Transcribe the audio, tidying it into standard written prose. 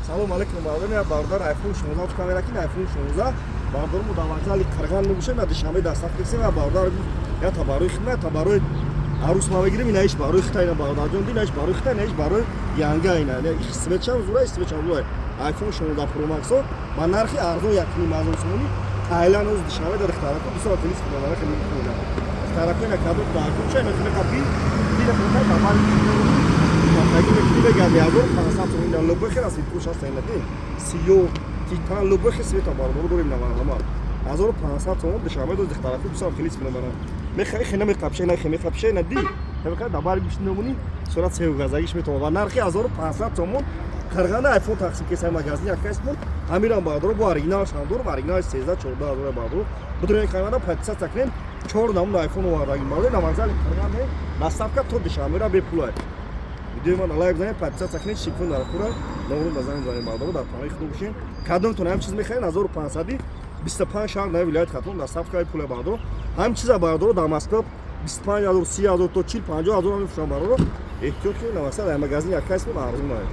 салом алейкум бардор я бардор iPhone 16 камера ки iPhone 16 бардор му даванзали қирған нубуше на дишаме дастаф кисе ва бардор я табаруй хина табаруй арус мавагирим инаиш баруй хитайна бардор ҷон динаш баруй хитай наиш баруй янга ина свечам зура свечам зура iPhone 16 Pro Max ба нархи арзон 1.5 миллион сомони тайланд оз дишаме дар ихтиёрат бисёр филис кунанара хеле мехмена тарафина кадо дарту чай на капи дида фота табал таги мекиде гади азор 500 сомон лобо хера си пуша сайнади сиё титан лобо хе света бардор дорим навама азор 500 сомон дишаме оз ихтиёрат бисёр филис кунанара мехай хена мекапше на хеми капше на ди табка дабар бишномуни сурат сев газагиш метова нархи азор 500 сомон қирғана iPhone тақсим кесай магазини якасмон амирам бардор бо оригинал шандор оригинал 13 14 азор бардор будрои қимата 500 такрин 4 намун iPhone вараги мавре намазали қирғане наставка то дишамира бепулай видео ман лайк занед 500 такрин шифон нархура номру назани занед бардор дар панаи худ бошин кадомтон ҳам чиз мехаен 1500 25 шаҳр наи вилоят хатон наставка пула бардор ҳам чиза бардор дар москва 25000 30000 то 40 50000 ҳам фушан бардор эҳтиёт ки намаса дар магазини якасмон арзон наед